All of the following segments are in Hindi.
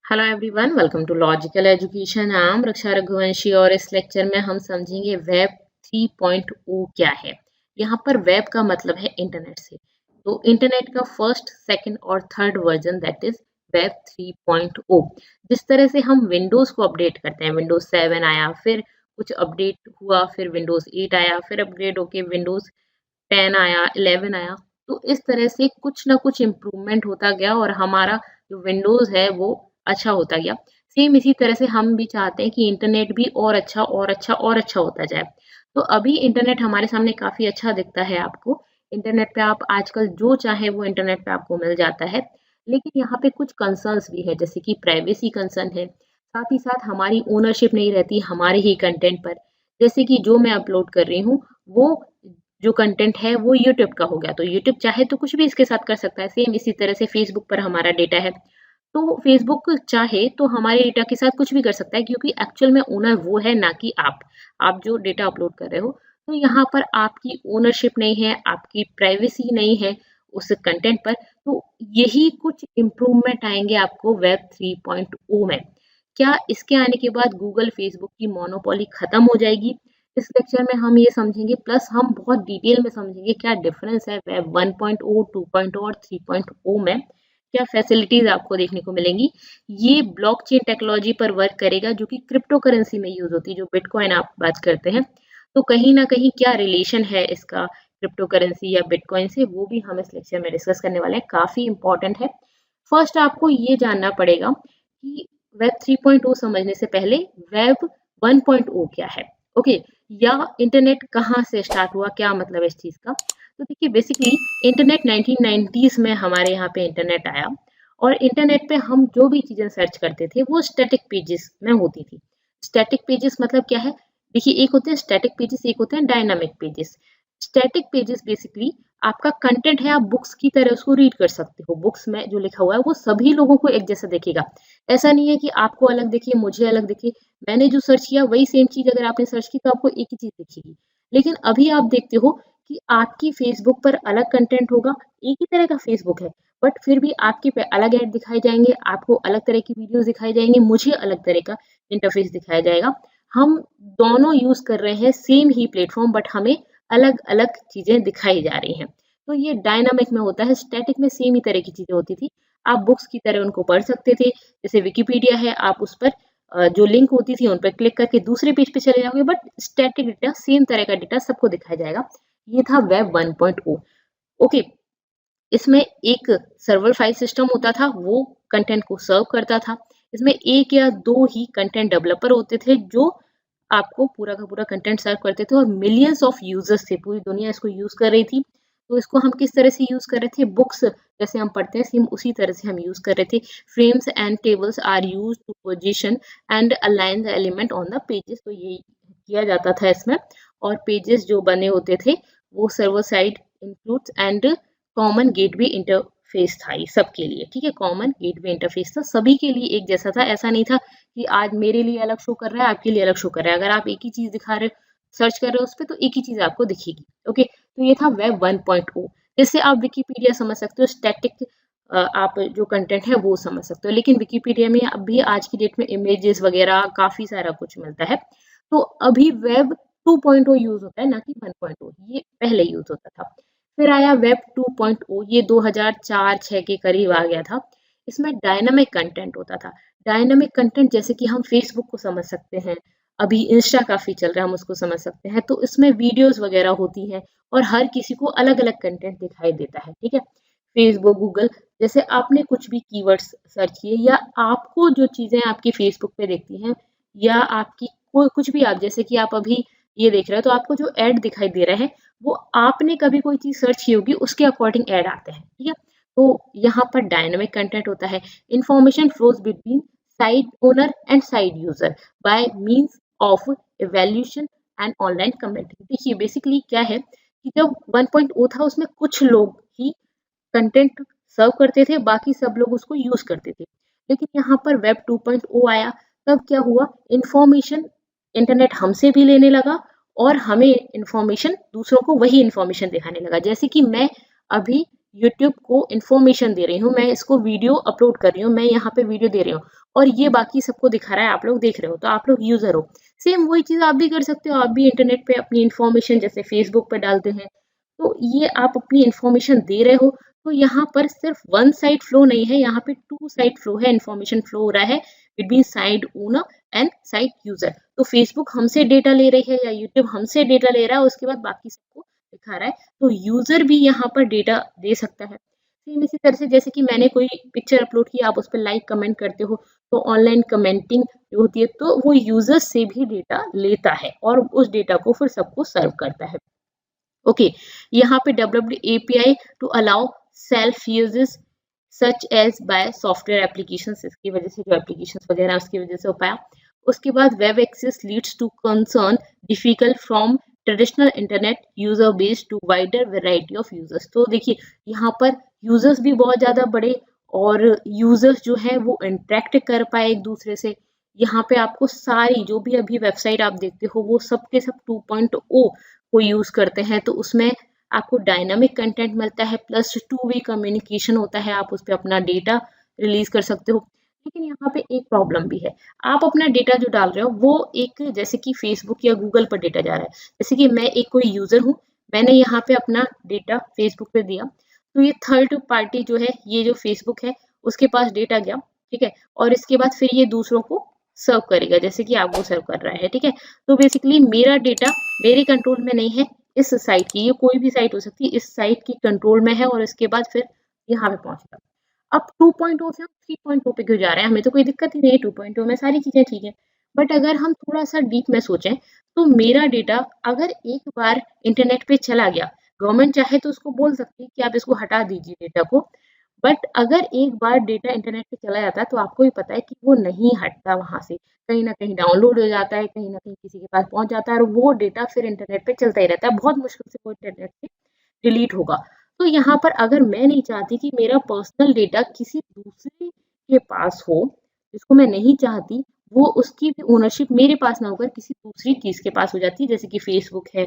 Hello everyone, welcome to logical education. I am Raksha Raghuvanshi और इस लेक्चर में हम समझेंगे वेब 3.0 क्या है। यहाँ पर वेब का मतलब है इंटरनेट से, तो इंटरनेट का फर्स्ट, सेकंड और third version that is web 3.0। जिस तरह से हम विंडोज को अपडेट करते हैं, विंडोज 7 आया, फिर कुछ अपडेट हुआ, फिर विंडोज 8 आया, फिर अपग्रेड होके विंडोज 10 आया, 11 आया। तो इस तरह से कुछ ना कुछ इम्प्रूवमेंट होता गया और हमारा जो विंडोज है वो अच्छा होता गया। सेम इसी तरह से हम भी चाहते हैं कि इंटरनेट भी और अच्छा और अच्छा और अच्छा होता जाए। तो अभी इंटरनेट हमारे सामने काफ़ी अच्छा दिखता है आपको। इंटरनेट पे आप आजकल जो चाहे वो इंटरनेट पे आपको मिल जाता है। लेकिन यहाँ पे कुछ कंसर्न्स भी है, जैसे कि प्राइवेसी कंसर्न है। साथ ही साथ हमारी ओनरशिप नहीं रहती हमारे ही कंटेंट पर। जैसे कि जो मैं अपलोड कर रही हूँ वो जो कंटेंट है वो यूट्यूब का हो गया, तो यूट्यूब चाहे तो कुछ भी इसके साथ कर सकता है। सेम इसी तरह से फेसबुक पर हमारा डेटा है, तो फेसबुक चाहे तो हमारे डेटा के साथ कुछ भी कर सकता है, क्योंकि एक्चुअल में ओनर वो है, ना कि आप जो डेटा अपलोड कर रहे हो। तो यहाँ पर आपकी ओनरशिप नहीं है, आपकी प्राइवेसी नहीं है उस कंटेंट पर। तो यही कुछ इम्प्रूवमेंट आएंगे आपको वेब 3.0 में। क्या इसके आने के बाद गूगल फेसबुक की मोनोपोली खत्म हो जाएगी? इस लेक्चर में हम ये समझेंगे, प्लस हम बहुत डिटेल में समझेंगे क्या डिफरेंस है वेब 1.0, 2.0 और 3.0 में। क्या फैसिलिटीज आपको देखने को मिलेंगी। ये ब्लॉकचेन टेक्नोलॉजी पर वर्क करेगा, जो कि क्रिप्टो करेंसी में यूज होती है, जो बिटकॉइन आप बात करते हैं। तो कहीं ना कहीं क्या रिलेशन है इसका क्रिप्टो करेंसी या बिटकॉइन से, वो भी हम इस लेक्चर में डिस्कस करने वाले हैं। काफी इंपॉर्टेंट है। फर्स्ट आपको ये जानना पड़ेगा कि वेब 3.0 समझने से पहले वेब 1.0 क्या है। ओके, या इंटरनेट कहाँ से स्टार्ट हुआ, क्या मतलब है इस चीज का। तो देखिए, बेसिकली इंटरनेट 1990s में हमारे यहाँ पे इंटरनेट आया। और इंटरनेट पे हम जो भी चीजें सर्च करते थे वो स्टैटिक पेजेस में होती थी। स्टैटिक पेजेस मतलब क्या है? देखिए, एक होते हैं स्टैटिक पेजेस, एक होते हैं dynamic pages. Static pages basically आपका कंटेंट है, आप बुक्स की तरह उसको रीड कर सकते हो। बुक्स में जो लिखा हुआ है वो सभी लोगों को एक जैसा दिखेगा। ऐसा नहीं है कि आपको अलग दिखे, मुझे अलग दिखे। मैंने जो सर्च किया वही सेम चीज अगर आपने सर्च की तो आपको एक ही चीज दिखेगी। लेकिन अभी आप देखते हो कि आपकी फेसबुक पर अलग कंटेंट होगा, एक ही तरह का फेसबुक है, बट फिर भी आपके पे अलग ऐड दिखाए जाएंगे, आपको अलग तरह की वीडियोस दिखाई जाएंगे, मुझे अलग तरह का इंटरफेस दिखाया जाएगा। हम दोनों यूज कर रहे हैं सेम ही प्लेटफॉर्म, बट हमें अलग अलग चीजें दिखाई जा रही हैं। तो ये डायनामिक में होता है। स्टैटिक में सेम ही तरह की चीजें होती थी, आप बुक्स की तरह उनको पढ़ सकते थे। जैसे विकिपीडिया है, आप उस पर जो लिंक होती थी उन पर क्लिक करके दूसरे पेज पे चले जाओगे, बट स्टैटिक डेटा, सेम तरह का डेटा सबको दिखाया जाएगा। ये था वेब 1.0। ओके, इसमें एक सर्वर फाइल सिस्टम होता था, वो कंटेंट को सर्व करता था। इसमें एक या दो ही कंटेंट डेवलपर होते थे जो आपको पूरा का पूरा कंटेंट सर्व करते थे, और मिलियंस ऑफ यूजर्स थे, पूरी दुनिया इसको यूज कर रही थी। तो इसको हम किस तरह से यूज कर रहे थे? बुक्स जैसे हम पढ़ते हैं सेम उसी तरह से हम यूज कर रहे थे। Frames and tables are use to position and align the element on the pages, तो ये किया जाता था इसमें। और पेजेस जो बने होते थे वो server side includes and common gateway interface था ये सबके लिए। ठीक है, कॉमन गेटवे इंटरफेस था, सभी के लिए एक जैसा था। ऐसा नहीं था कि आज मेरे लिए अलग शो कर रहा है, आपके लिए अलग शो कर रहा है। अगर आप एक ही चीज दिखा रहे, सर्च कर रहे हो उस पर, तो एक ही चीज आपको दिखेगी। ओके, तो ये था वेब 1.0। जैसे आप विकिपीडिया समझ सकते हो, स्टैटिक आप जो कंटेंट है वो समझ सकते हो, लेकिन विकिपीडिया में अभी आज की डेट में इमेजेस वगैरह काफी सारा कुछ मिलता है। तो अभी वेब 2.0 यूज होता है, ना कि 1.0। ये पहले यूज होता था। फिर आया वेब 2.0, ये 2004-6 के करीब आ गया था। इसमें डायनामिक कंटेंट होता था। डायनामिक कंटेंट जैसे कि हम फेसबुक को समझ सकते हैं, अभी इंस्टा काफी चल रहा है, हम उसको समझ सकते हैं। तो इसमें वीडियोस वगैरह होती हैं और हर किसी को अलग अलग कंटेंट दिखाई देता है। ठीक है, फेसबुक, गूगल, जैसे आपने कुछ भी कीवर्ड्स सर्च किए, या आपको जो चीजें आपकी फेसबुक पे दिखती हैं, या आपकी कोई कुछ भी, आप जैसे कि आप अभी ये देख रहे हो, तो आपको जो ऐड दिखाई दे रहा है वो आपने कभी कोई चीज सर्च की होगी, उसके अकॉर्डिंग ऐड आते हैं। ठीक है, तो यहाँ पर डायनामिक कंटेंट होता है। Information flows between site owner and site user by means of evaluation and online commenting. देखिए, बेसिकली क्या है कि जब 1.0 था उसमें कुछ लोग ही कंटेंट सर्व करते थे, बाकी सब लोग उसको यूज करते थे। लेकिन यहाँ पर वेब 2.0 आया, तब क्या हुआ? इंफॉर्मेशन इंटरनेट हमसे भी लेने लगा और हमें इंफॉर्मेशन, दूसरों को वही इंफॉर्मेशन दिखाने लगा। जैसे कि मैं अभी यूट्यूब को इन्फॉर्मेशन दे रही हूँ, मैं इसको वीडियो अपलोड कर रही हूँ, मैं यहाँ पे वीडियो दे रही हूँ और ये बाकी सबको दिखा रहा है, आप लोग देख रहे हो, तो आप लोग यूजर हो। सेम वही चीज आप भी कर सकते हो, आप भी इंटरनेट पे अपनी इन्फॉर्मेशन जैसे फेसबुक पे डालते हैं, तो ये आप अपनी इन्फॉर्मेशन दे रहे हो। तो यहाँ पर सिर्फ वन साइड फ्लो नहीं है, यहाँ पे टू साइड फ्लो है, इन्फॉर्मेशन फ्लो हो रहा है between side owner and side user. तो फेसबुक हमसे डेटा ले रही है या यूट्यूब हमसे डेटा ले रहा है, उसके बाद बाकी सबको दिखा रहा है, तो यूजर भी यहाँ पर डेटा दे सकता है। सेम इसी तरह से जैसे कि मैंने कोई पिक्चर अपलोड की, आप उस पर लाइक कमेंट करते हो, तो ऑनलाइन कमेंटिंग जो होती है तो वो यूजर्स से भी डेटा लेता है और उस डेटा को फिर सबको सर्व करता है। ओके, यहाँ पे developed API to allow self uses such as by software applications, इसकी वजह से जो एप्लीकेशंस वगैरह उसकी वजह से हो पाया। उसके बाद web access leads to concern difficult from traditional internet user base to wider variety of users. तो देखिए यहाँ पर यूजर्स भी बहुत ज़्यादा बड़े और यूजर्स जो है वो इंटरेक्ट कर पाए एक दूसरे से। यहाँ पे आपको सारी जो भी अभी वेबसाइट आप देखते हो वो सब के सब 2.0 को यूज़ करते हैं, तो उसमें आपको डायनामिक कंटेंट मिलता है प्लस टू वे कम्युनिकेशन होता है, आप उस पर अपना डेटा रिलीज कर सकते हो। लेकिन यहाँ पे एक प्रॉब्लम भी है, आप अपना डेटा जो डाल रहे हो वो एक जैसे कि फेसबुक या गूगल पर डेटा जा रहा है। जैसे कि मैं एक कोई यूजर हूँ, मैंने यहाँ पे अपना डेटा फेसबुक पे दिया, तो ये थर्ड पार्टी जो है, ये जो फेसबुक है उसके पास डेटा गया, ठीक है, और इसके बाद फिर ये दूसरों को सर्व करेगा जैसे कि आपको सर्व कर रहा है, ठीक है। तो बेसिकली मेरा डेटा मेरे कंट्रोल में नहीं है, इस साइट की, ये कोई भी साइट हो सकती है, इस साइट की कंट्रोल में है और इसके बाद फिर यहाँ पे पहुंचेगा। अब 2.0 से हम 3.0 पे क्यों जा रहे हैं, हमें तो कोई दिक्कत ही नहीं है, 2.0 में सारी चीजें ठीक है। बट अगर हम थोड़ा सा डीप में सोचें तो मेरा डेटा अगर एक बार इंटरनेट पे चला गया, गवर्नमेंट चाहे तो उसको बोल सकती है कि आप इसको हटा दीजिए डेटा को, बट अगर एक बार डेटा इंटरनेट पे चला जाता है तो आपको भी पता है कि वो नहीं हटता, वहां से कहीं ना कहीं डाउनलोड हो जाता है, कहीं ना कहीं किसी के पास पहुंच जाता है और वो डेटा फिर इंटरनेट पे चलता ही रहता है, बहुत मुश्किल से वो इंटरनेट से डिलीट होगा। तो यहाँ पर अगर मैं नहीं चाहती कि मेरा पर्सनल डेटा किसी दूसरे के पास हो, जिसको मैं नहीं चाहती, वो उसकी भी ओनरशिप मेरे पास ना होकर किसी दूसरी चीज के पास हो जाती है, जैसे कि फेसबुक है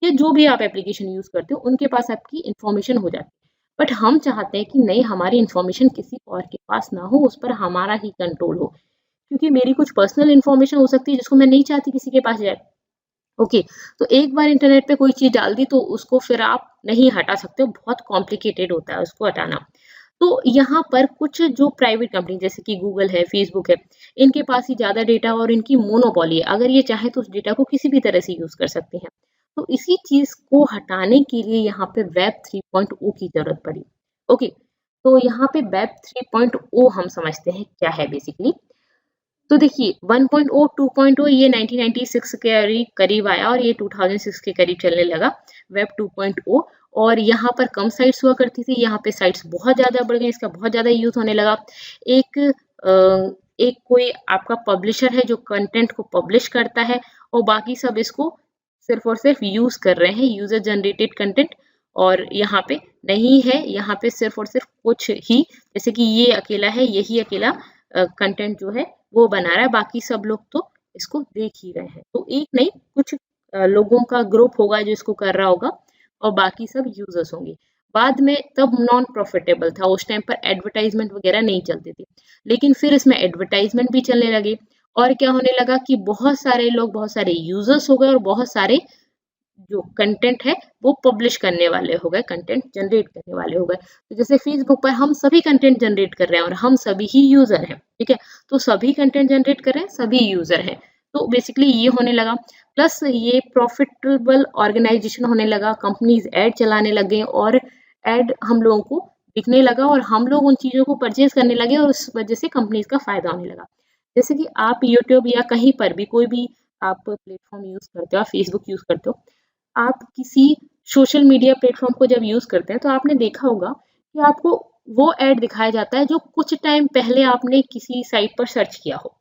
या जो भी आप एप्लीकेशन यूज करते हो उनके पास आपकी इंफॉर्मेशन हो जाती है। बट हम चाहते हैं कि नहीं, हमारी इंफॉर्मेशन किसी और के पास ना हो, उस पर हमारा ही कंट्रोल हो, क्योंकि मेरी कुछ पर्सनल इंफॉर्मेशन हो सकती है जिसको मैं नहीं चाहती किसी के पास जाए। ओके, तो एक बार इंटरनेट पे कोई चीज डाल दी तो उसको फिर आप नहीं हटा सकते हो, बहुत कॉम्प्लिकेटेड होता है उसको हटाना। तो यहाँ पर कुछ जो प्राइवेट कंपनी जैसे कि गूगल है, फेसबुक है, इनके पास ही ज्यादा डेटा और इनकी मोनोपोली है, अगर ये चाहे तो उस डेटा को किसी भी तरह से यूज कर सकते हैं। तो इसी चीज को हटाने के लिए यहाँ पे वेब 3.0 की जरूरत पड़ी। ओके, तो यहाँ पे वेब 3.0 हम समझते हैं क्या है बेसिकली। तो देखिए 1.0 2.0 ये 1996 के करीब आया और ये 2006 के करीब चलने लगा वेब 2.0। और यहाँ पर कम साइट्स हुआ करती थी, यहाँ पे साइट्स बहुत ज़्यादा बढ़ गई, इसका बहुत ज़्यादा यूज होने लगा। एक एक कोई आपका पब्लिशर है जो कंटेंट को पब्लिश करता है और बाकी सब इसको सिर्फ और सिर्फ यूज कर रहे हैं, यूजर जनरेटेड कंटेंट। और यहाँ पे नहीं है, यहाँ पे सिर्फ और सिर्फ कुछ ही, जैसे कि ये अकेला है, यही अकेला कंटेंट जो है वो बना रहा है, बाकी सब लोग तो इसको देख ही रहे हैं। तो एक नहीं, कुछ लोगों का ग्रुप होगा जो इसको कर रहा होगा और बाकी सब यूजर्स होंगे। बाद में तब नॉन प्रॉफिटेबल था, उस टाइम पर एडवर्टाइजमेंट वगैरह नहीं चलती थी, लेकिन फिर इसमें एडवर्टाइजमेंट भी चलने लगे और क्या होने लगा कि बहुत सारे लोग, बहुत सारे यूजर्स हो गए और बहुत सारे जो कंटेंट है वो पब्लिश करने वाले हो गए, कंटेंट जनरेट करने वाले हो गए। तो जैसे फेसबुक पर हम सभी कंटेंट जनरेट कर रहे हैं और हम सभी ही यूजर हैं, ठीक है, तो सभी कंटेंट जनरेट कर रहे हैं, सभी यूजर हैं, तो बेसिकली ये होने लगा। प्लस ये प्रॉफिटेबल ऑर्गेनाइजेशन होने लगा, कंपनीज ऐड चलाने लगे और ऐड हम लोगों को दिखने लगा और हम लोग उन चीजों को परचेज करने लगे और उस वजह से कंपनीज का फायदा होने लगा। जैसे कि आप यूट्यूब या कहीं पर भी कोई भी आप प्लेटफॉर्म यूज करते हो, आप फेसबुक यूज करते हो, आप किसी सोशल मीडिया प्लेटफॉर्म को जब यूज करते हैं तो आपने देखा होगा कि आपको वो ऐड दिखाया जाता है जो कुछ टाइम पहले आपने किसी साइट पर सर्च किया हो,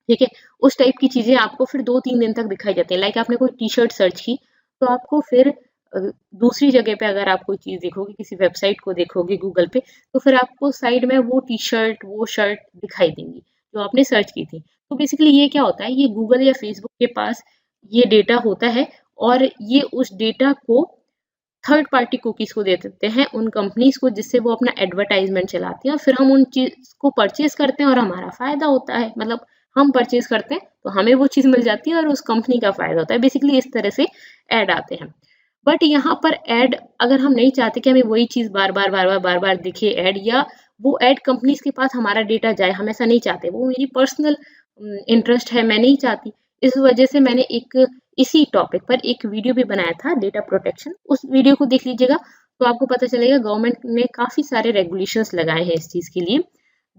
ठीक है, उस टाइप की चीजें आपको फिर 2-3 दिन तक दिखाई जाती है। लाइक आपने कोई टी शर्ट सर्च की तो आपको फिर दूसरी जगह पे अगर आप कोई चीज देखोगे, किसी वेबसाइट को देखोगे गूगल पे, तो फिर आपको साइड में वो टी शर्ट, वो शर्ट दिखाई देंगी जो आपने सर्च की थी। तो बेसिकली ये क्या होता है, ये गूगल या फेसबुक के पास ये डेटा होता है और ये उस डेटा को थर्ड पार्टी कुकीज को दे देते हैं उन कंपनीज को, जिससे वो अपना एडवर्टाइजमेंट चलाती हैं और फिर हम उन चीज को परचेज करते हैं और हमारा फायदा होता है। मतलब हम परचेज करते हैं तो हमें वो चीज मिल जाती है और उस कंपनी का फायदा होता है। बेसिकली इस तरह से ऐड आते हैं। बट यहाँ पर ऐड अगर हम नहीं चाहते कि हमें वही चीज बार बार दिखे ऐड, या वो ऐड कंपनीज के पास हमारा डेटा जाए, हम ऐसा नहीं चाहते, वो मेरी पर्सनल इंटरेस्ट है, मैं नहीं चाहती। इस वजह से मैंने एक इसी टॉपिक पर एक वीडियो भी बनाया था, डेटा प्रोटेक्शन। उस वीडियो को देख लीजिएगा तो आपको पता चलेगा गवर्नमेंट ने काफी सारे रेगुलेशंस लगाए हैं इस चीज के लिए,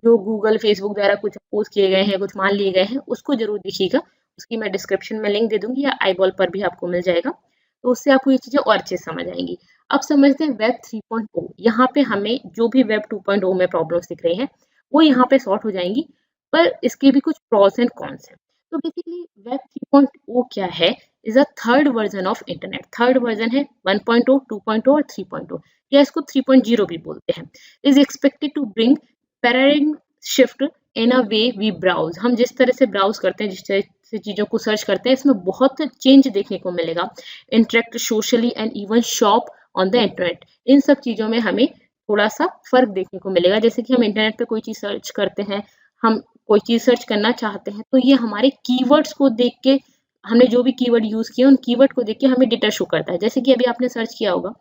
जो गूगल फेसबुक द्वारा कुछ अपोज किए गए हैं, कुछ मान लिए गए हैं, उसको जरूर देखिएगा। उसकी मैं डिस्क्रिप्शन में लिंक दे दूंगी या आई बॉल पर भी आपको मिल जाएगा, तो उससे आपको ये चीजें और अच्छे समझ आएंगी। अब समझते हैं वेब 3.0। यहाँ पे हमें जो भी वेब 2.0 में प्रॉब्लम्स दिख रही हैं वो यहाँ पे सॉर्ट हो जाएंगी, पर इसके भी कुछ प्रॉस एंड कॉन्स हैं। तो बेसिकली वेब 3.0 क्या है? Is a third version of internet. Third version है 1.0, 2.0 और 3.0, या इसको 3.0 भी बोलते हैं। Is expected to bring paradigm shift in a way we browse. हम जिस तरह से ब्राउज करते हैं, जिस तरह से चीजों को सर्च करते हैं, इसमें बहुत चेंज देखने को मिलेगा। Interact socially and even shop on the internet, इन सब चीजों में हमें थोड़ा सा फर्क देखने को मिलेगा। जैसे कि हम इंटरनेट पे कोई चीज सर्च करते हैं, हम कोई चीज सर्च करना चाहते हैं, तो ये हमारे कीवर्ड्स को देख के, हमने जो भी कीवर्ड यूज किए उन कीवर्ड को देख के हमें डेटा शो करता है। जैसे कि अभी आपने सर्च किया होगा,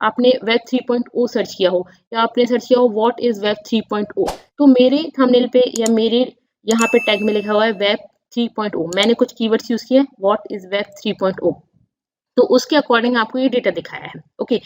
आपने वेब 3.0 सर्च किया हो, या आपने सर्च किया हो व्हाट इज वेब 3.0, तो मेरे थंबनेल पे या मेरे यहाँ पे टैग में लिखा हुआ है वेब 3.0। मैंने कुछ कीवर्ड्स यूज किए, व्हाट इज वेब 3.0, तो उसके अकॉर्डिंग आपको ये डेटा दिखाया है। ओके,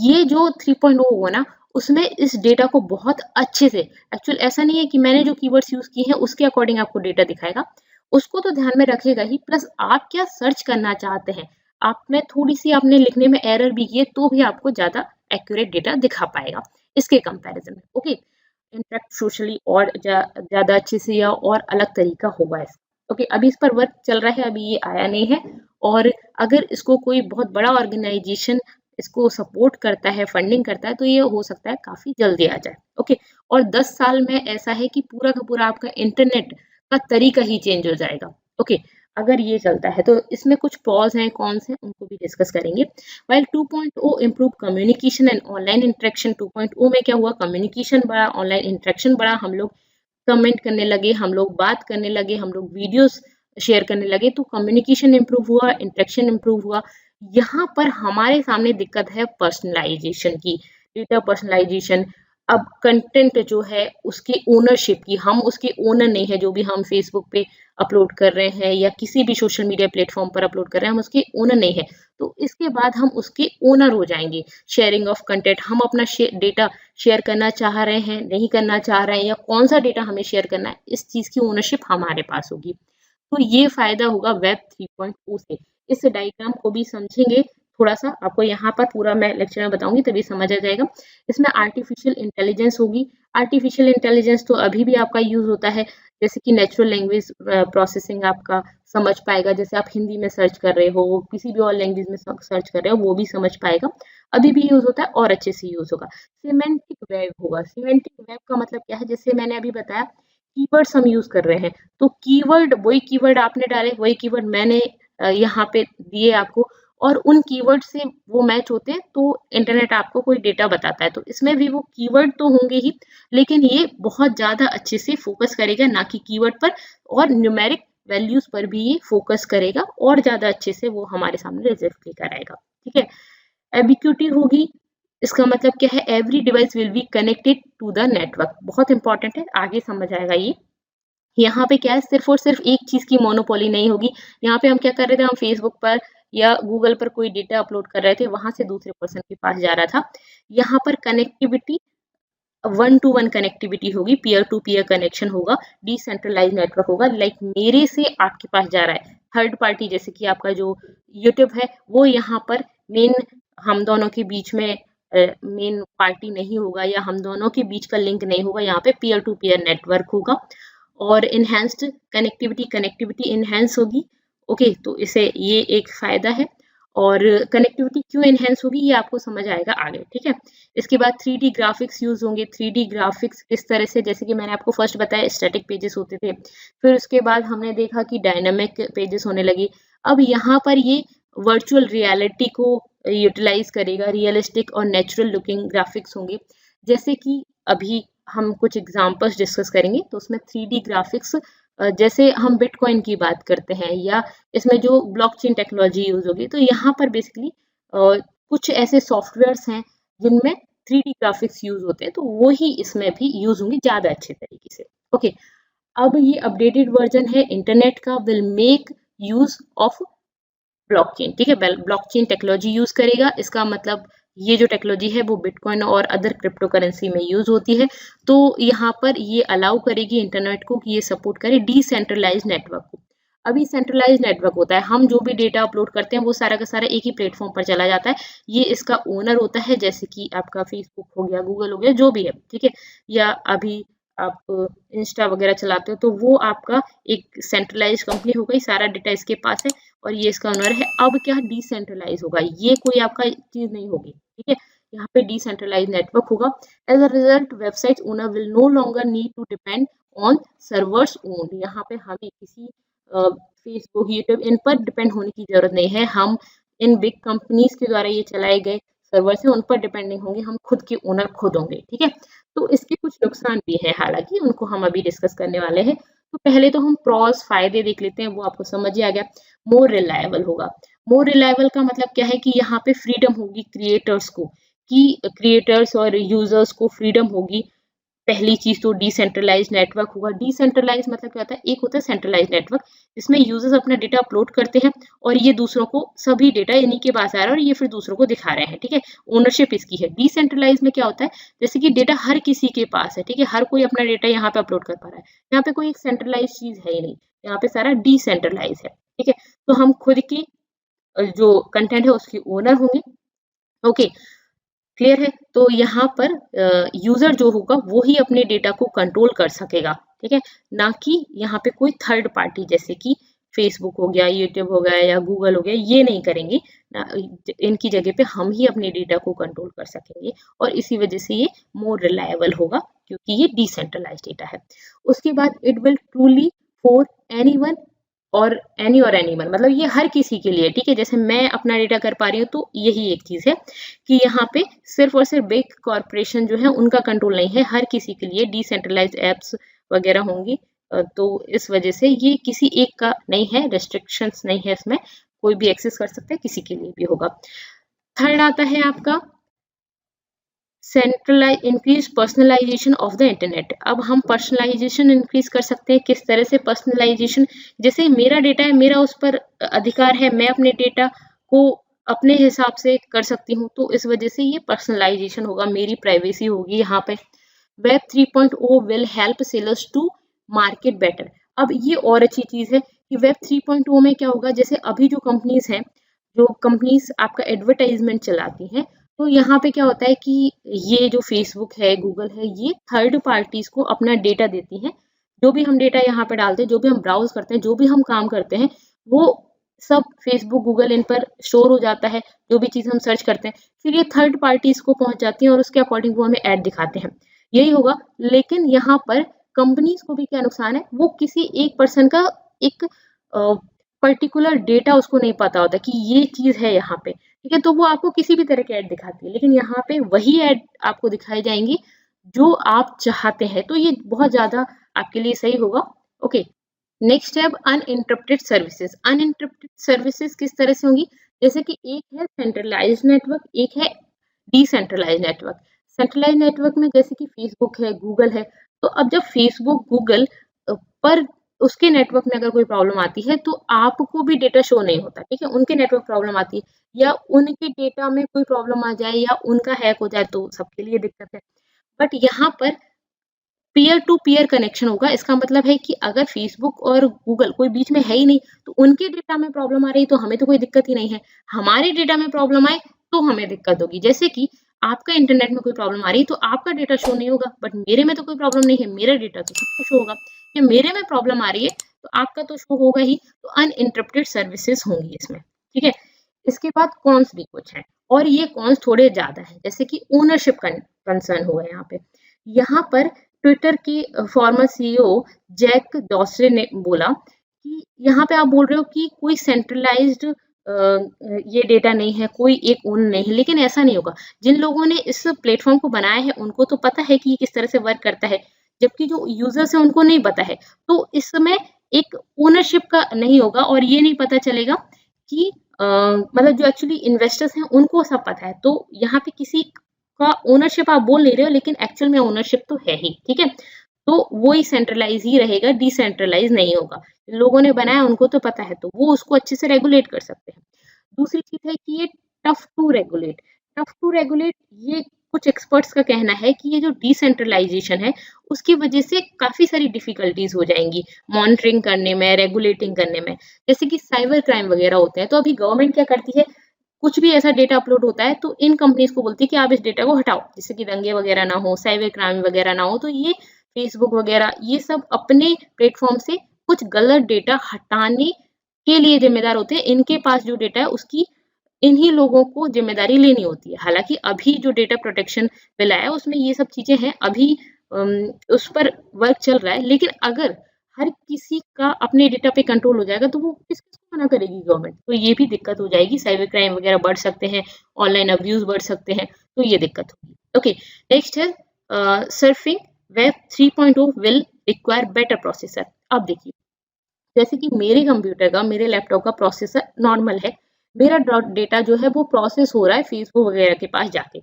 ये जो 3.0 हुआ ना, उसमें इस डेटा को बहुत अच्छे से, एक्चुअल ऐसा नहीं है कि मैंने जो कीवर्ड्स यूज किए हैं उसके अकॉर्डिंग आपको डेटा दिखाएगा, उसको तो ध्यान में रखेगा ही, प्लस आप क्या सर्च करना चाहते हैं, आप में थोड़ी सी आपने लिखने में एरर भी की है तो भी आपको ज्यादा एक्यूरेट डेटा दिखा पाएगा इसके कंपैरिजन में। ओके, इनफैक्ट सोशली और ज्यादा अच्छे से या और अलग तरीका होगा इसका। ओके, अभी इस पर वर्क चल रहा है, अभी ये आया नहीं है, और अगर इसको कोई बहुत बड़ा ऑर्गेनाइजेशन इसको सपोर्ट करता है, फंडिंग करता है, तो ये हो सकता है काफी जल्दी आ जाए। ओके, और 10 साल में ऐसा है कि पूरा का पूरा आपका इंटरनेट का तरीका ही चेंज हो जाएगा। ओके, अगर ये चलता है तो इसमें कुछ प्रॉस हैं, कॉन्स हैं, उनको भी डिस्कस करेंगे। While 2.0 improve communication and online interaction. 2.0 में क्या हुआ, कम्युनिकेशन बढ़ा, ऑनलाइन इंटरेक्शन बढ़ा, हम लोग कमेंट करने लगे, हम लोग बात करने लगे, हम लोग वीडियोस शेयर करने लगे, तो कम्युनिकेशन इंप्रूव हुआ, इंटरेक्शन इंप्रूव हुआ। यहाँ पर हमारे सामने दिक्कत है पर्सनलाइजेशन की, डेटा पर्सनलाइजेशन। अब कंटेंट जो है उसकी ओनरशिप की, हम उसके ओनर नहीं है, जो भी हम फेसबुक पे अपलोड कर रहे हैं या किसी भी सोशल मीडिया प्लेटफॉर्म पर अपलोड कर रहे हैं, हम उसके ओनर नहीं है, तो इसके बाद हम उसके ओनर हो जाएंगे। शेयरिंग ऑफ कंटेंट, हम अपना डेटा शेयर करना चाह रहे हैं, नहीं करना चाह रहे हैं, या कौन सा डेटा हमें शेयर करना है, इस चीज की ओनरशिप हमारे पास होगी। तो ये फायदा होगा वेब 3.0 से। इस डायग्राम को भी समझेंगे थोड़ा सा, आपको यहाँ पर पूरा मैं लेक्चर में बताऊंगी तभी समझ आ जाएगा। इसमें आर्टिफिशियल इंटेलिजेंस होगी। आर्टिफिशियल इंटेलिजेंस तो अभी भी आपका यूज होता है, जैसे कि नेचुरल लैंग्वेज प्रोसेसिंग आपका समझ पाएगा। जैसे आप हिंदी में सर्च कर रहे हो, किसी भी और लैंग्वेज में सर्च कर रहे हो, वो भी समझ पाएगा, अभी भी यूज होता है और अच्छे से यूज होगा। सिमेंटिक वेब होगा। सिमेंटिक वेब का मतलब क्या है, जैसे मैंने अभी बताया कीवर्ड्स हम यूज कर रहे हैं, तो कीवर्ड, वही कीवर्ड आपने डाले, वही कीवर्ड मैंने यहाँ पे दिए आपको, और उन कीवर्ड से वो मैच होते हैं तो इंटरनेट आपको कोई डेटा बताता है। तो इसमें भी वो कीवर्ड तो होंगे ही, लेकिन ये बहुत ज्यादा अच्छे से फोकस करेगा ना कि कीवर्ड पर, और न्यूमेरिक वैल्यूज पर भी ये फोकस करेगा और ज्यादा अच्छे से वो हमारे सामने रिजल्ट लेकर आएगा। ठीक है, एबिक्यूटी होगी। इसका मतलब क्या है, every device will be connected to the network. बहुत इंपॉर्टेंट है, आगे समझ आएगा ये। यहाँ पे क्या है, सिर्फ और सिर्फ एक चीज की मोनोपोली नहीं होगी। यहाँ पे हम क्या कर रहे थे, हम फेसबुक पर या गूगल पर कोई डेटा अपलोड कर रहे थे, वहां से दूसरे पर्सन के पास जा रहा था। यहाँ पर कनेक्टिविटी 1-to-1 कनेक्टिविटी होगी, पीयर टू पीयर कनेक्शन होगा, डिसेंट्रलाइज नेटवर्क होगा। लाइक मेरे से आपके पास जा रहा है थर्ड पार्टी, जैसे कि आपका जो यूट्यूब है, वो यहाँ पर मेन हम दोनों के बीच में मेन पार्टी नहीं होगा, या हम दोनों के बीच का लिंक नहीं होगा। यहाँ पे पीयर टू पीयर नेटवर्क होगा। और इनहेंस्ड कनेक्टिविटी, कनेक्टिविटी इनहेंस होगी। ओके, तो इसे ये एक फायदा है। और कनेक्टिविटी क्यों इनहेंस होगी ये आपको समझ आएगा आगे। ठीक है, इसके बाद 3D ग्राफिक्स यूज होंगे। 3D ग्राफिक्स किस तरह से, जैसे कि मैंने आपको फर्स्ट बताया स्टैटिक पेजेस होते थे, फिर उसके बाद हमने देखा कि डायनामिक पेजेस होने लगी। अब यहाँ पर ये वर्चुअल रियलिटी को यूटिलाइज करेगा, रियलिस्टिक और नेचुरल लुकिंग ग्राफिक्स होंगे। जैसे कि अभी हम कुछ एग्जांपल्स डिस्कस करेंगे, तो उसमें 3D ग्राफिक्स, जैसे हम बिटकॉइन की बात करते हैं या इसमें जो ब्लॉकचेन टेक्नोलॉजी यूज होगी, तो यहाँ पर बेसिकली कुछ ऐसे सॉफ्टवेयर्स हैं जिनमें 3D ग्राफिक्स यूज होते हैं, तो वो ही इसमें भी यूज होंगे ज़्यादा अच्छे तरीके से। ओके, अब ये अपडेटेड वर्जन है इंटरनेट का, will make use of blockchain. ठीक है, ब्लॉकचेन टेक्नोलॉजी यूज करेगा, इसका मतलब ये जो टेक्नोलॉजी है वो बिटकॉइन और अदर क्रिप्टो करेंसी में यूज होती है। तो यहाँ पर ये अलाउ करेगी इंटरनेट को कि ये सपोर्ट करे डिसेंट्रलाइज नेटवर्क को। अभी सेंट्रलाइज नेटवर्क होता है, हम जो भी डेटा अपलोड करते हैं वो सारा का सारा एक ही प्लेटफॉर्म पर चला जाता है, ये इसका ओनर होता है, जैसे कि आपका फेसबुक हो गया, गूगल हो गया, जो भी है। ठीक है, या अभी आप इंस्टा वगैरह चलाते हो तो वो आपका एक सेंट्रलाइज कंपनी हो गई, सारा डेटा इसके पास है और ये इसका ओनर है। अब क्या डिसेंट्रलाइज होगा, ये कोई आपका चीज नहीं होगी। ठीक है, यहाँ पे डिसेंट्रलाइज नेटवर्क होगा। As a result website owner will no longer need to depend on servers owned. यहाँ पे हमें किसी फेसबुक, यूट्यूब इन पर डिपेंड होने की जरूरत नहीं है। हम इन बिग कंपनीज के द्वारा ये चलाए गए सर्वर से उन पर डिपेंडिंग होंगे, हम खुद के ओनर खुद होंगे। ठीक है, तो इसके कुछ नुकसान भी है, हालांकि उनको हम अभी डिस्कस करने वाले हैं। तो पहले तो हम प्रॉस फायदे देख लेते हैं, वो आपको समझ ही आ गया। मोर रिलायबल होगा। मोर रिलायबल का मतलब क्या है कि यहाँ पे फ्रीडम होगी क्रिएटर्स को, कि क्रिएटर्स और यूजर्स को फ्रीडम होगी। पहली चीज तो डिसेंट्रलाइज नेटवर्क होगा। डिसेंट्रलाइज मतलब क्या होता है, एक होता है सेंट्रलाइज नेटवर्क जिसमें यूजर्स अपना डेटा अपलोड करते हैं और ये दूसरों को, सभी डेटा इन्हीं के पास आ रहा है और ये फिर दूसरों को दिखा रहे हैं। ठीक है, ओनरशिप इसकी है। डिसेंट्रलाइज में क्या होता है, जैसे कि डेटा हर किसी के पास है। ठीक है, हर कोई अपना डेटा यहाँ पे अपलोड कर पा रहा है, यहाँ पे कोई एक सेंट्रलाइज चीज है ही नहीं, यहाँ पे सारा डिसेंट्रलाइज है। ठीक है, तो हम खुद की जो कंटेंट है उसकी ओनर होंगे। ओके, क्लियर है। तो यहाँ पर यूजर जो होगा वो ही अपने डेटा को कंट्रोल कर सकेगा। ठीक है, ना कि यहाँ पे कोई थर्ड पार्टी, जैसे कि फेसबुक हो गया, यूट्यूब हो गया या गूगल हो गया, ये नहीं करेंगे ना, इनकी जगह पे हम ही अपने डेटा को कंट्रोल कर सकेंगे और इसी वजह से ये मोर रिलायबल होगा, क्योंकि ये डिसेंट्रलाइज डेटा है। उसके बाद it will truly for anyone और एनीवन, मतलब ये हर किसी के लिए। ठीक है, जैसे मैं अपना डेटा कर पा रही हूँ, तो यही एक चीज है कि यहाँ पे सिर्फ और सिर्फ बिग कॉर्पोरेशन जो है उनका कंट्रोल नहीं है, हर किसी के लिए डिसेंट्रलाइज एप्स वगैरह होंगी। तो इस वजह से ये किसी एक का नहीं है, रेस्ट्रिक्शंस नहीं है इसमें, कोई भी एक्सेस कर सकता है, किसी के लिए भी होगा। थर्ड आता है आपका centralize increase personalization of the internet. अब हम पर्सनलाइजेशन इंक्रीज कर सकते हैं, किस तरह से पर्सनलाइजेशन, जैसे मेरा डेटा है, मेरा उस पर अधिकार है, मैं अपने डेटा को अपने हिसाब से कर सकती हूँ, तो इस वजह से ये पर्सनलाइजेशन होगा, मेरी प्राइवेसी होगी यहाँ पे। Web 3.0 will help sellers to market better. अब ये और अच्छी चीज है कि वेब 3.0 में क्या होगा, जैसे अभी जो कंपनीज हैं, जो कंपनीज आपका एडवर्टाइजमेंट चलाती हैं, तो यहाँ पे क्या होता है कि ये जो फेसबुक है, गूगल है, ये थर्ड पार्टीज को अपना डेटा देती हैं। जो भी हम डेटा यहाँ पे डालते हैं, जो भी हम ब्राउज करते हैं, जो भी हम काम करते हैं, वो सब फेसबुक, गूगल इन पर स्टोर हो जाता है। जो भी चीज हम सर्च करते हैं, फिर ये थर्ड पार्टीज को पहुंच जाती है और उसके अकॉर्डिंग वो हमें ऐड दिखाते हैं, यही होगा। लेकिन यहाँ पर कंपनीज को भी क्या नुकसान है, वो किसी एक पर्सन का एक पर्टिकुलर डेटा उसको नहीं पता होता कि ये चीज है यहाँ पे। ठीक है, तो वो आपको किसी भी तरह की ऐड दिखाती है, लेकिन यहाँ पे वही ऐड आपको दिखाई जाएंगी जो आप चाहते हैं, तो ये बहुत ज्यादा आपके लिए सही होगा। ओके, नेक्स्ट है अनइंटरप्टेड सर्विसेज। अनइंटरप्टेड सर्विसेज किस तरह से होंगी, जैसे कि एक है सेंट्रलाइज नेटवर्क, एक है डिसेंट्रलाइज नेटवर्क। सेंट्रलाइज नेटवर्क में जैसे कि फेसबुक है, गूगल है, तो अब जब फेसबुक, गूगल पर उसके नेटवर्क में अगर कोई प्रॉब्लम आती है, तो आपको भी डेटा शो नहीं होता। ठीक है, उनके नेटवर्क प्रॉब्लम आती है या उनके डेटा में कोई प्रॉब्लम आ जाए या उनका हैक हो जाए, तो सबके लिए दिक्कत है। बट यहाँ पर पीयर टू पीयर कनेक्शन होगा। इसका मतलब है कि अगर फेसबुक और गूगल कोई बीच में है ही नहीं, तो उनके डेटा में प्रॉब्लम आ रही तो हमें तो कोई दिक्कत ही नहीं है, हमारे डेटा में प्रॉब्लम आए तो हमें दिक्कत होगी। जैसे कि आपका इंटरनेट में कोई प्रॉब्लम आ रही है तो आपका डेटा शो नहीं होगा, बट मेरे में तो कोई प्रॉब्लम नहीं है, मेरा डेटा तो सबको शो होगा। कि मेरे में प्रॉब्लम आ रही है तो आपका तो शो होगा ही, तो अनइंटरप्टेड सर्विसेज होंगी इसमें। ठीक है, इसके बाद कॉन्स भी कुछ है और ये कॉन्स थोड़े ज्यादा है, जैसे कि ओनरशिप कंसर्न हुआ है यहाँ पे। यहाँ पर ट्विटर की फॉर्मर सीईओ जैक डॉर्से ने बोला कि यहाँ पे आप बोल रहे हो कि कोई सेंट्रलाइज्ड ये डेटा नहीं है, कोई एक ओनर नहीं है, लेकिन ऐसा नहीं होगा। जिन लोगों ने इस प्लेटफॉर्म को बनाया है उनको तो पता है कि ये किस तरह से वर्क करता है, जबकि जो यूजर्स है उनको नहीं पता है। तो इस समय एक ओनरशिप का नहीं होगा और ये नहीं पता चलेगा कि मतलब जो एक्चुअली इन्वेस्टर्स हैं उनको सब पता है। तो यहाँ पे किसी का ओनरशिप आप बोल नहीं रहे हो, लेकिन एक्चुअल में ओनरशिप तो है ही, ठीक है। तो वो ही सेंट्रलाइज ही रहेगा, डिसेंट्रलाइज नहीं होगा। लोगों ने बनाया उनको तो पता है, तो वो उसको अच्छे से रेगुलेट कर सकते हैं। दूसरी चीज है कि ये tough to regulate. Tough to regulate, ये कुछ एक्सपर्ट्स का कहना है कि ये जो डिसेंट्रलाइजेशन है उसकी वजह से काफी सारी डिफिकल्टीज हो जाएंगी मॉनिटरिंग करने में, रेगुलेटिंग करने में। जैसे कि साइबर क्राइम वगैरह होते हैं, तो अभी गवर्नमेंट क्या करती है, कुछ भी ऐसा डेटा अपलोड होता है तो इन कंपनीज को बोलती है कि आप इस डेटा को हटाओ, जिससे कि दंगे वगैरह ना हो, साइबर क्राइम वगैरह ना हो। तो ये फेसबुक वगैरह ये सब अपने प्लेटफॉर्म से कुछ गलत डेटा हटाने के लिए जिम्मेदार होते हैं। इनके पास जो डेटा है उसकी इन्हीं लोगों को जिम्मेदारी लेनी होती है। हालांकि अभी जो डेटा प्रोटेक्शन बिल आया है उसमें ये सब चीजें हैं, अभी उस पर वर्क चल रहा है। लेकिन अगर हर किसी का अपने डेटा पे कंट्रोल हो जाएगा तो वो किस किस को मना करेगी गवर्नमेंट, तो ये भी दिक्कत हो जाएगी। साइबर क्राइम वगैरह बढ़ सकते हैं, ऑनलाइन अब्यूज बढ़ सकते हैं, तो ये दिक्कत होगी। ओके, नेक्स्ट है surfing web 3.0 will require better processor. अब देखिए, जैसे कि मेरे कंप्यूटर का, मेरे लैपटॉप का प्रोसेसर नॉर्मल है, मेरा डेटा जो है वो प्रोसेस हो रहा है फेसबुक वगैरह के पास जाके।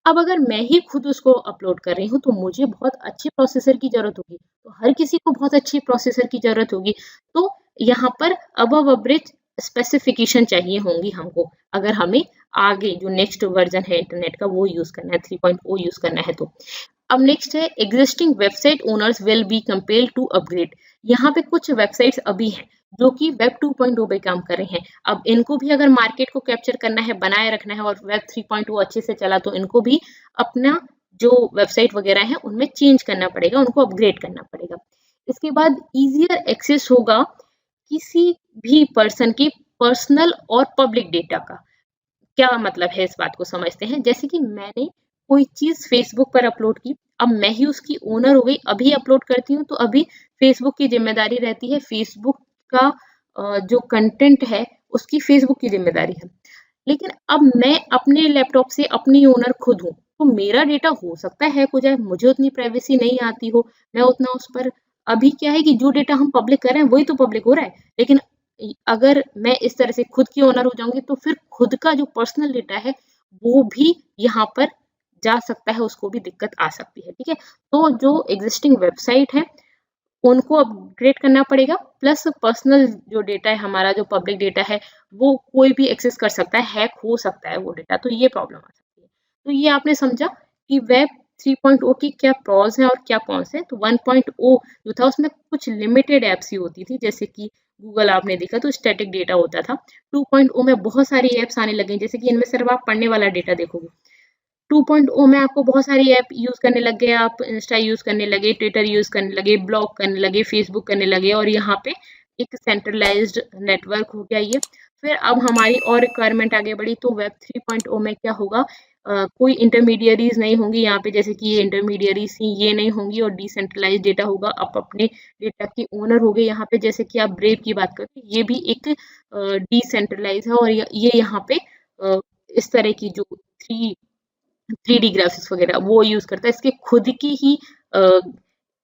अब अगर मैं ही खुद उसको अपलोड कर रही हूँ तो मुझे बहुत अच्छे प्रोसेसर की जरूरत होगी, तो हर किसी को बहुत अच्छी प्रोसेसर की जरूरत होगी। तो यहाँ पर अबव एवरेज स्पेसिफिकेशन चाहिए होंगी हमको, अगर हमें आगे जो नेक्स्ट वर्जन है इंटरनेट का वो यूज करना है, 3.0 यूज करना है। तो अब नेक्स्ट है existing website owners will be compelled to upgrade. यहाँ पे कुछ वेबसाइट्स अभी हैं जो कि वेब 2.0 पे काम कर रहे हैं। अब इनको भी अगर मार्केट को कैप्चर करना है, बनाए रखना है और वेब 3.0 अच्छे से चला, तो इनको भी अपना जो वेबसाइट वगैरह है उनमें चेंज करना पड़ेगा, उनको अपग्रेड करना पड़ेगा। इसके बाद इजियर एक्सेस होगा किसी भी पर्सन की पर्सनल और पब्लिक डेटा का। क्या मतलब है इस बात को समझते हैं। जैसे कि मैंने कोई चीज फेसबुक पर अपलोड की, अब मैं ही उसकी ओनर हो गई, अभी अपलोड करती हूँ तो अभी फेसबुक की जिम्मेदारी रहती है, फेसबुक का जो कंटेंट है उसकी फेसबुक की जिम्मेदारी है। लेकिन अब मैं अपने लैपटॉप से अपनी ओनर खुद हूँ, तो मेरा डेटा हो सकता है हैक हो जाए, मुझे उतनी प्राइवेसी नहीं आती हो, मैं उतना उस पर, अभी क्या है कि जो डेटा हम पब्लिक कर रहे हैं वही तो पब्लिक हो रहा है। लेकिन अगर मैं इस तरह से खुद की ओनर हो जाऊंगी तो फिर खुद का जो पर्सनल डेटा है वो भी यहाँ पर जा सकता है, उसको भी दिक्कत आ सकती है, ठीक है। तो जो एग्जिस्टिंग वेबसाइट है उनको अपग्रेड करना पड़ेगा, प्लस पर्सनल जो डेटा है हमारा, जो पब्लिक डेटा है, वो कोई भी एक्सेस कर सकता है, हैक हो सकता है वो डेटा, तो ये प्रॉब्लम आ सकती है। तो ये आपने समझा कि वेब 3.0 की क्या प्रॉज हैं और क्या कॉन्स हैं। तो 1.0 जो था उसमें कुछ लिमिटेड एप्स ही होती थी, जैसे कि गूगल आपने देखा तो स्टैटिक डेटा होता था। 2.0 में बहुत सारी एप्स आने लगी, जैसे कि इनमें सिर्फ आप पढ़ने वाला डेटा देखोगे। 2.0 में आपको बहुत सारी ऐप यूज करने लग गए, आप इंस्टा यूज करने लगे, ट्विटर यूज करने लगे, ब्लॉग करने लगे, फेसबुक करने लगे, और यहाँ पे एक सेंट्रलाइज्ड नेटवर्क हो गया ये। फिर अब हमारी और रिक्वायरमेंट आगे बढ़ी, तो वेब 3.0 में क्या होगा, कोई इंटरमीडियरीज नहीं होंगी यहाँ पे, जैसे कि ये इंटरमीडियरीज थी ये नहीं होंगी, और डिसेंट्रलाइज डेटा होगा। आप अपने डेटा के ओनर हो गए यहाँ पे, जैसे कि आप ब्रेव की बात करते हैं, ये भी एक डिसेंट्रलाइज है, और ये यहाँ पे इस तरह की जो 3D ग्राफिक्स वगैरह वो यूज करता है, इसके खुद की ही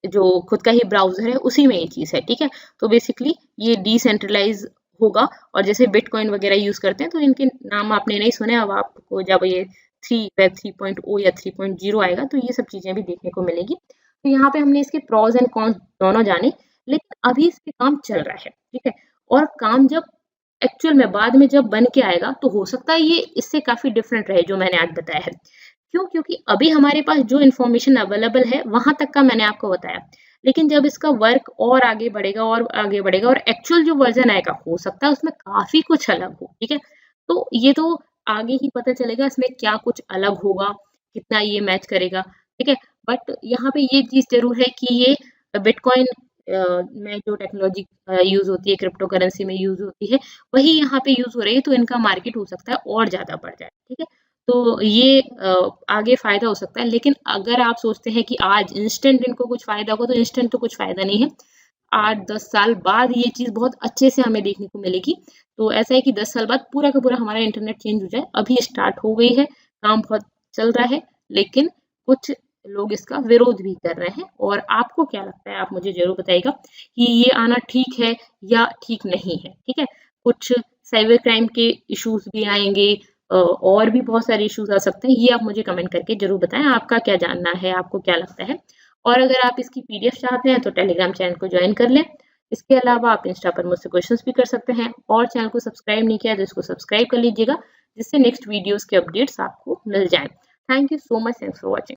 जो खुद का ही ब्राउजर है उसी में ये चीज है, ठीक है। तो बेसिकली ये डिसेंट्रलाइज होगा, और जैसे बिटकॉइन वगैरह यूज करते हैं तो इनके नाम आपने नहीं सुने, अब आपको जब ये वेब 3.0 या 3.0 आएगा तो ये सब चीजें भी देखने को मिलेगी। तो यहाँ पे हमने इसके प्रॉज एंड कॉन्स दोनों जाने, लेकिन अभी इस पे काम चल रहा है, ठीक है। और काम जब एक्चुअल में बाद में जब बन के आएगा तो हो सकता है ये इससे काफी डिफरेंट रहे जो मैंने आज बताया है। क्यों? क्योंकि अभी हमारे पास जो इन्फॉर्मेशन अवेलेबल है वहां तक का मैंने आपको बताया, लेकिन जब इसका वर्क और आगे बढ़ेगा और आगे बढ़ेगा और एक्चुअल जो वर्जन आएगा हो सकता है उसमें काफी कुछ अलग हो, ठीक है। तो ये तो आगे ही पता चलेगा इसमें क्या कुछ अलग होगा, कितना ये मैच करेगा, ठीक है। बट यहाँ पे ये चीज जरूर है कि ये बिटकॉइन में जो टेक्नोलॉजी यूज होती है, क्रिप्टो करेंसी में यूज होती है, वही यहाँ पे यूज हो रही है, तो इनका मार्केट हो सकता है और ज्यादा बढ़ जाए, ठीक है। तो ये आगे फायदा हो सकता है। लेकिन अगर आप सोचते हैं कि आज इंस्टेंट इनको कुछ फायदा होगा, तो इंस्टेंट तो कुछ फायदा नहीं है। 8-10 साल बाद ये चीज़ बहुत अच्छे से हमें देखने को मिलेगी। तो ऐसा है कि 10 साल बाद पूरा का पूरा हमारा इंटरनेट चेंज हो जाए। अभी स्टार्ट हो गई है, काम बहुत चल रहा है, लेकिन कुछ लोग इसका विरोध भी कर रहे हैं। और आपको क्या लगता है, आप मुझे ज़रूर बताइएगा कि ये आना ठीक है या ठीक नहीं है, ठीक है? कुछ साइबर क्राइम के इश्यूज़ भी आएँगे, और भी बहुत सारे इश्यूज़ आ सकते हैं, ये आप मुझे कमेंट करके ज़रूर बताएँ, आपका क्या जानना है, आपको क्या लगता है? और अगर आप इसकी पीडीएफ चाहते हैं तो टेलीग्राम चैनल को ज्वाइन कर लें। इसके अलावा आप इंस्टा पर मुझसे क्वेश्चंस भी कर सकते हैं, और चैनल को सब्सक्राइब नहीं किया तो इसको सब्सक्राइब कर लीजिएगा, जिससे नेक्स्ट वीडियोज़ के अपडेट्स आपको मिल जाएँ। Thank you so much, thanks for watching.